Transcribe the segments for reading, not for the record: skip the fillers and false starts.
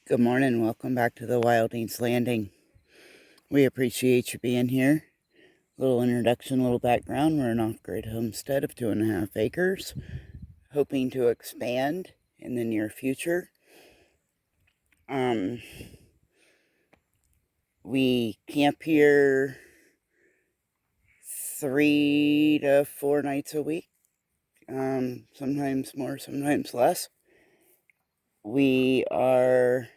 Good morning. Welcome back to the Wildings Landing. We appreciate you being here. Little introduction, little background. We're an off-grid homestead of 2.5 acres, hoping to expand in the near future. We camp here 3 to 4 nights a week, sometimes more, sometimes less. We are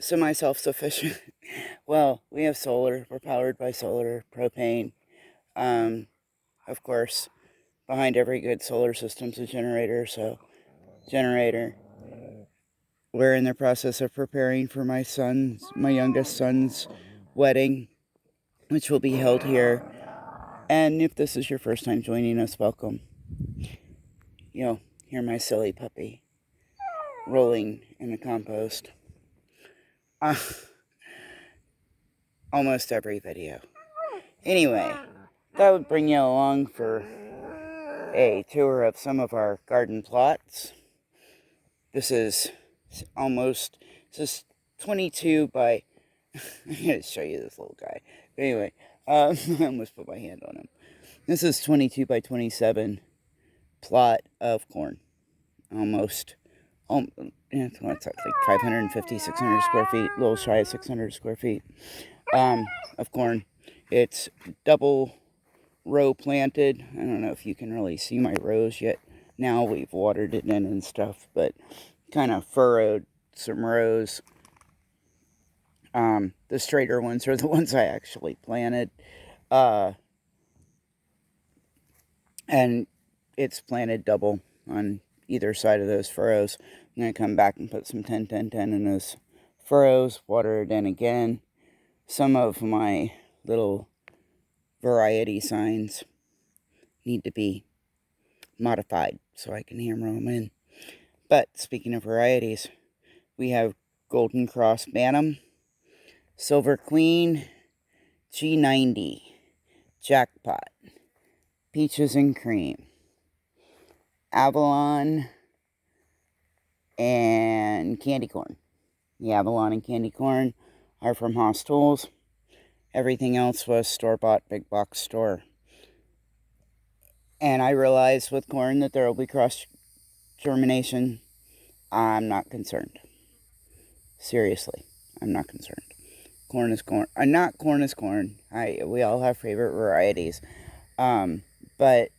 semi-self-sufficient. Well, we have solar. We're powered by solar, propane. Of course, behind every good solar system's a generator, generator. We're in the process of preparing for my youngest son's wedding, which will be held here. And if this is your first time joining us, welcome. You'll hear my silly puppy rolling in the compost. Almost every video. Anyway, that would bring you along for a tour of some of our garden plots. This is 22 by, I'm going to show you this little guy. Anyway, I almost put my hand on him. This is 22 by 27 plot of corn. What's that, like 550, 600 square feet, a little shy of 600 square feet of corn. It's double row planted. I don't know if you can really see my rows yet. Now we've watered it in and stuff, but kind of furrowed some rows. The straighter ones are the ones I actually planted. And it's planted double on either side of those furrows. I'm going to come back and put some 10-10-10 in those furrows, water it in again. Some of my little variety signs need to be modified so I can hammer them in. But speaking of varieties, we have Golden Cross Bantam, Silver Queen, G90, Jackpot, Peaches and Cream, Avalon, and Candy Corn. The Avalon and Candy Corn are from Haas Tools. Everything else was store-bought, big box store. And I realize with corn that there will be cross-germination. I'm not concerned. Seriously, I'm not concerned. Corn is corn. Not corn is corn. We all have favorite varieties. But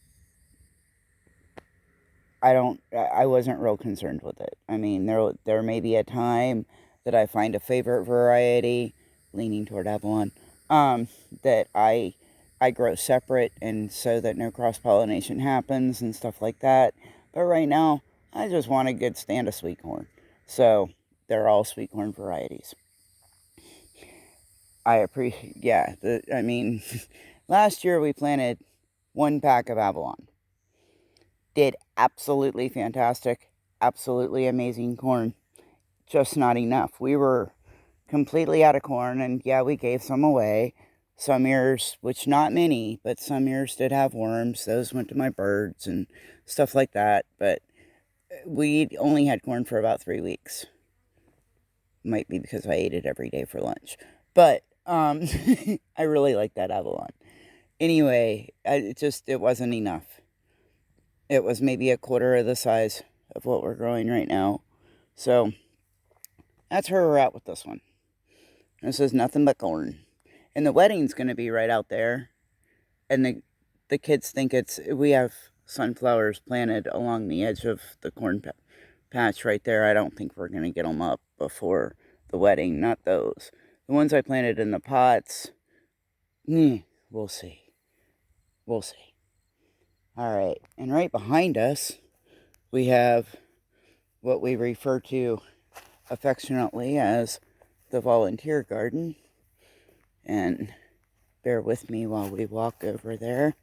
I wasn't real concerned with it. I mean, there may be a time that I find a favorite variety, leaning toward Avalon, that I grow separate, and so that no cross-pollination happens and stuff like that. But right now, I just want a good stand of sweet corn. So they're all sweet corn varieties. Last year we planted 1 pack of Avalon. Did absolutely fantastic, absolutely amazing corn. Just not enough. We were completely out of corn, and yeah, we gave some away. Some years, which not many, but some years did have worms. Those went to my birds and stuff like that. But we only had corn for about 3 weeks. Might be because I ate it every day for lunch. But I really like that Avalon. Anyway, it wasn't enough. It was maybe a quarter of the size of what we're growing right now. So that's where we're at with this one. This is nothing but corn. And the wedding's going to be right out there. And the kids think we have sunflowers planted along the edge of the corn patch right there. I don't think we're going to get them up before the wedding. Not those. The ones I planted in the pots, we'll see. We'll see. All right. And right behind us, we have what we refer to affectionately as the volunteer garden. And bear with me while we walk over there.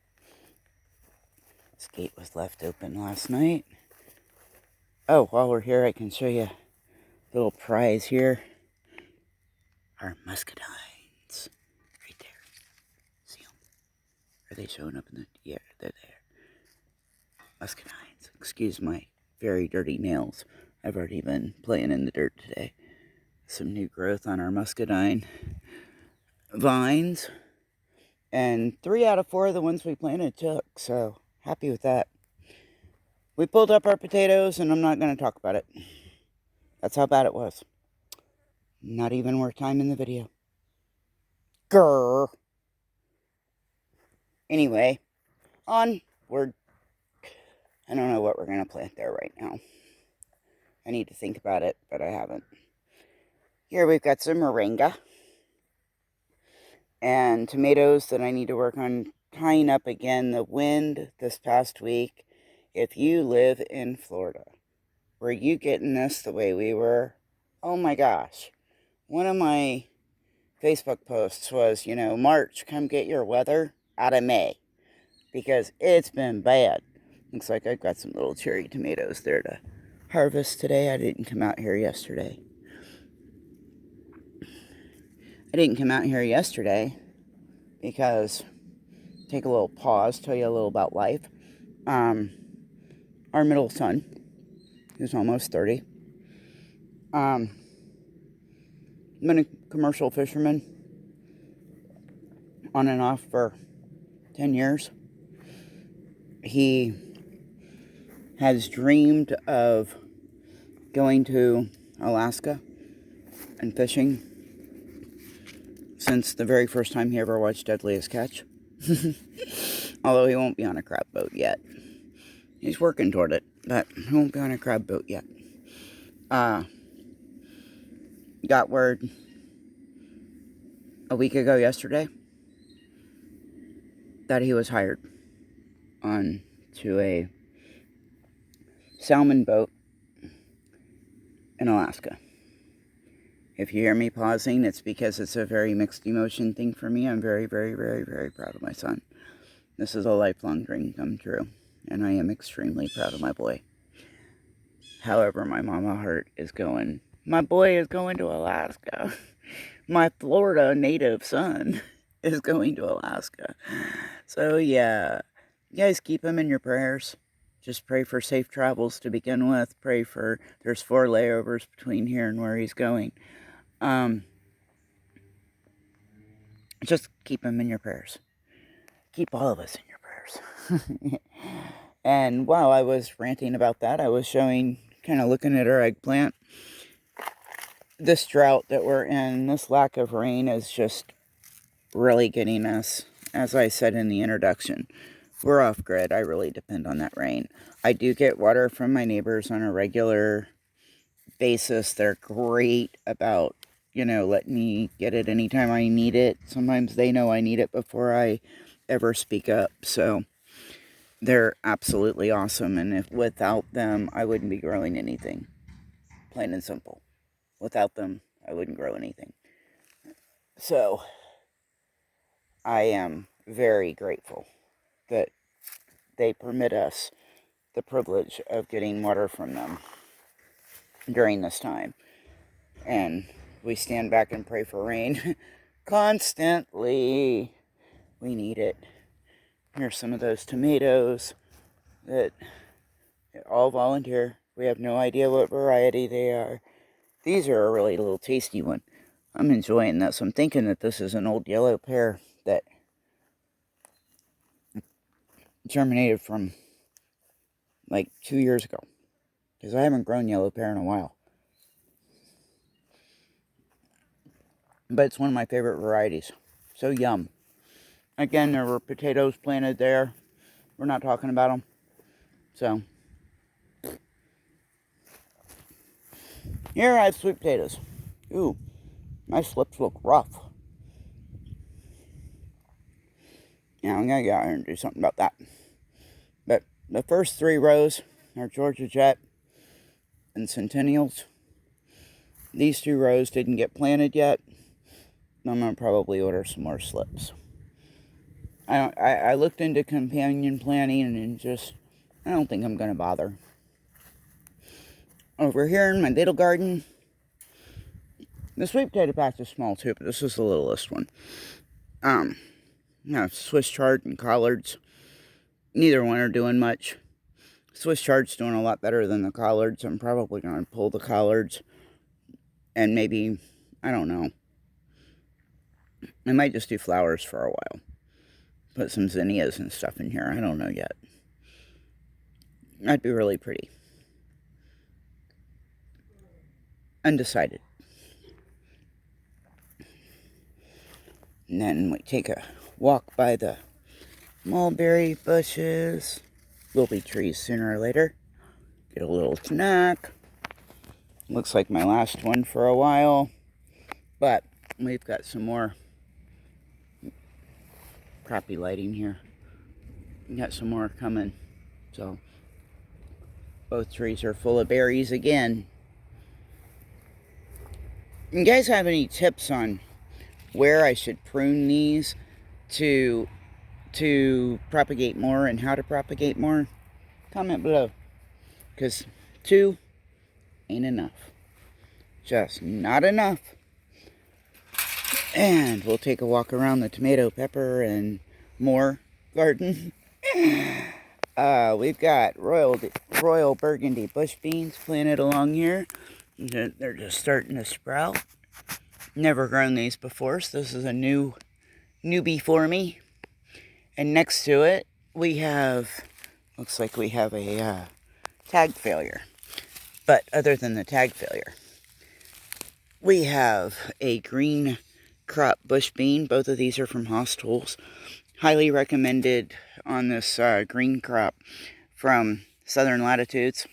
This gate was left open last night. Oh, while we're here, I can show you a little prize here. Our muscadines. Right there. See them? Are they showing up in the... Yeah, they're there. Muscadines. Excuse my very dirty nails. I've already been playing in the dirt today. some new growth on our muscadine vines. And 3 out of 4 of the ones we planted took, so happy with that. We pulled up our potatoes, and I'm not going to talk about it. That's how bad it was. Not even worth time in the video. Grrr. Anyway, onward. I don't know what we're going to plant there right now. I need to think about it, but I haven't. Here we've got some moringa and tomatoes that I need to work on tying up again. The wind this past week, if you live in Florida, were you getting this the way we were? Oh my gosh. One of my Facebook posts was, March, come get your weather out of May, because it's been bad. Looks like I've got some little cherry tomatoes there to harvest today. I didn't come out here yesterday because, take a little pause, tell you a little about life. Our middle son, who's almost 30, been a commercial fisherman on and off for 10 years. He has dreamed of going to Alaska and fishing since the very first time he ever watched Deadliest Catch. Although he won't be on a crab boat yet. He's working toward it, but he won't be on a crab boat yet. Got word a week ago yesterday that he was hired on to a salmon boat in Alaska. If you hear me pausing, it's because it's a very mixed emotion thing for me. I'm very, very, very, very proud of my son. This is a lifelong dream come true, and I am extremely proud of my boy. However, my mama heart is going, my boy is going to Alaska. My Florida native son is going to Alaska. So yeah, you guys keep him in your prayers. Just pray for safe travels to begin with. Pray for, there's 4 layovers between here and where he's going. Just keep him in your prayers. Keep all of us in your prayers. And while I was ranting about that, I was showing, kind of looking at our eggplant. This drought that we're in, this lack of rain is just really getting us. As I said in the introduction, we're off grid. I really depend on that rain. I do get water from my neighbors on a regular basis. They're great about, letting me get it anytime I need it. Sometimes they know I need it before I ever speak up. So they're absolutely awesome. And if without them, I wouldn't be growing anything. Plain and simple. Without them, I wouldn't grow anything. So I am very grateful that they permit us the privilege of getting water from them during this time. And we stand back and pray for rain constantly. We need it. Here's some of those tomatoes that all volunteer. We have no idea what variety they are. These are a really little tasty one. I'm enjoying this. I'm thinking that this is an old yellow pear that germinated from like 2 years ago, because I haven't grown yellow pear in a while. But it's one of my favorite varieties. So yum. Again, there were potatoes planted there. We're not talking about them. So here I have sweet potatoes. Ooh, my slips look rough. Yeah, I'm gonna get out here and do something about that. But the first 3 rows are Georgia Jet and Centennials. These 2 rows didn't get planted yet. I'm gonna probably order some more slips. I looked into companion planting and I don't think I'm gonna bother. Over here in my little garden, the sweet potato patch is small too, but this is the littlest one. Swiss chard and collards. Neither one are doing much. Swiss chard's doing a lot better than the collards. I'm probably going to pull the collards And maybe, I don't know, I might just do flowers for a while. Put some zinnias and stuff in here. I don't know yet. That'd be really pretty. Undecided. And then we take a walk by the mulberry bushes. Will be trees sooner or later. Get a little snack. Looks like my last one for a while. But we've got some more crappy lighting here. We got some more coming. So both trees are full of berries again. You guys have any tips on where I should prune these to propagate more and how to propagate more? Comment below. Because 2 ain't enough. Just not enough. And we'll take a walk around the tomato, pepper, and more garden. We've got royal Burgundy bush beans planted along here. They're just starting to sprout. Never grown these before, so this is a newbie for me. And next to it, we have, looks like we have a tag failure. But other than the tag failure, we have a green crop bush bean. Both of these are from Haas Tools. Highly recommended on this green crop from Southern Latitudes.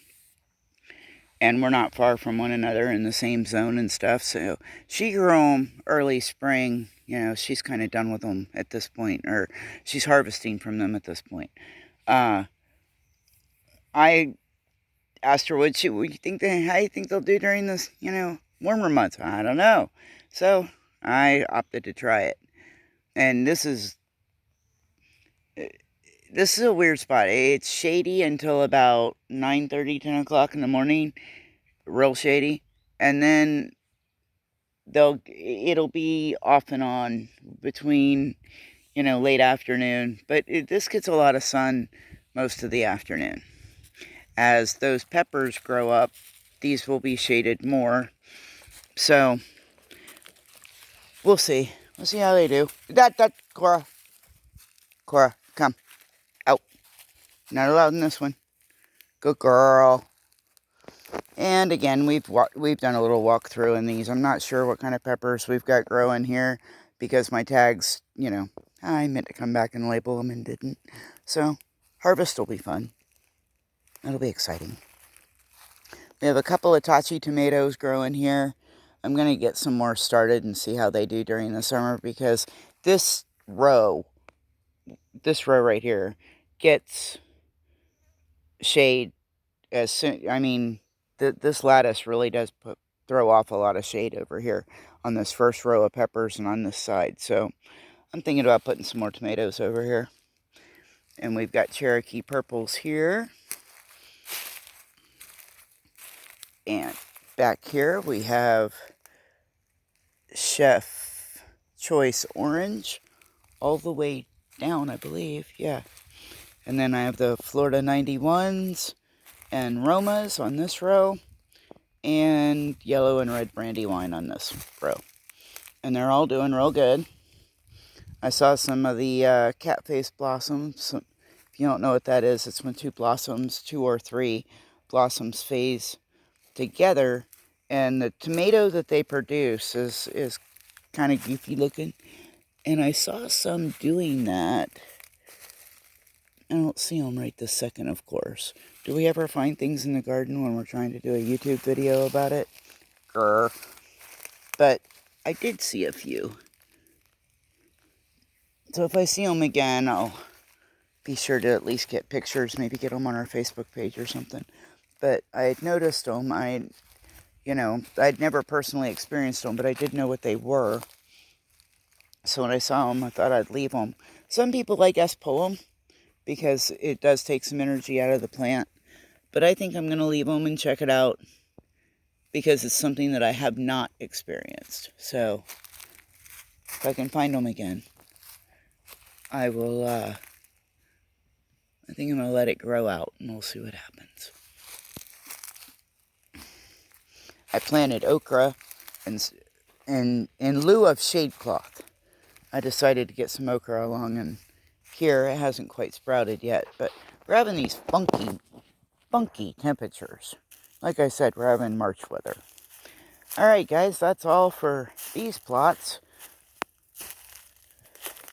And we're not far from one another in the same zone and stuff. So she grew them early spring. You know, she's kind of done with them at this point. Or she's harvesting from them at this point. I asked her, what do you think how do you think they'll do during this, warmer months? I don't know. So I opted to try it. And this is a weird spot. It's shady until about 9:30, 10 o'clock in the morning. Real shady. And then it'll be off and on between, late afternoon. But this gets a lot of sun most of the afternoon. As those peppers grow up, these will be shaded more. So we'll see. We'll see how they do. Cora, come. Out. Not allowed in this one. Good girl. And again, we've done a little walkthrough in these. I'm not sure what kind of peppers we've got growing here because my tags, I meant to come back and label them and didn't. So harvest will be fun. It'll be exciting. We have a couple of Tachi tomatoes growing here. I'm going to get some more started and see how they do during the summer because this row right here gets shade as soon, this lattice really does throw off a lot of shade over here on this first row of peppers and on this side. So I'm thinking about putting some more tomatoes over here. And we've got Cherokee purples here. And back here we have Chef Choice Orange all the way down, I believe. Yeah. And then I have the Florida 91s and Romas on this row. And yellow and red brandywine on this row. And they're all doing real good. I saw some of the cat face blossoms. If you don't know what that is, it's when two or three blossoms phase together. And the tomato that they produce is kind of goofy looking. And I saw some doing that. I don't see them right this second, of course. Do we ever find things in the garden when we're trying to do a YouTube video about it? Grr. But I did see a few. So if I see them again, I'll be sure to at least get pictures, maybe get them on our Facebook page or something. But I had noticed them. I'd never personally experienced them, but I did know what they were. So when I saw them, I thought I'd leave them. Some people, I guess, pull them because it does take some energy out of the plant. But I think I'm going to leave them and check it out because it's something that I have not experienced. So if I can find them again, I will, I think I'm going to let it grow out and we'll see what happens. I planted okra And in lieu of shade cloth, I decided to get some okra along, and here it hasn't quite sprouted yet, but we're having these funky temperatures. Like I said, we're having March weather. Alright guys, that's all for these plots.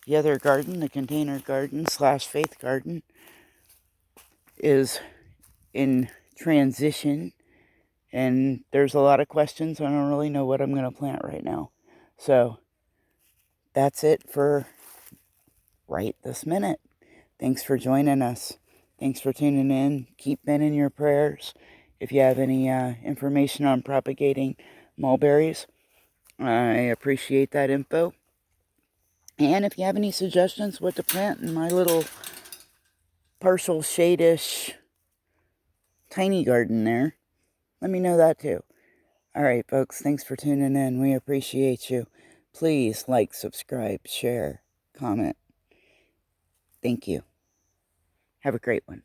The other garden, the container garden / faith garden, is in transition, and there's a lot of questions. I don't really know what I'm going to plant right now. So that's it for right this minute. Thanks for joining us. Thanks for tuning in. Keep Ben in your prayers. If you have any information on propagating mulberries, I appreciate that info. And if you have any suggestions what to plant in my little partial shade-ish tiny garden there, let me know that too. Alright folks, thanks for tuning in. We appreciate you. Please like, subscribe, share, comment. Thank you. Have a great one.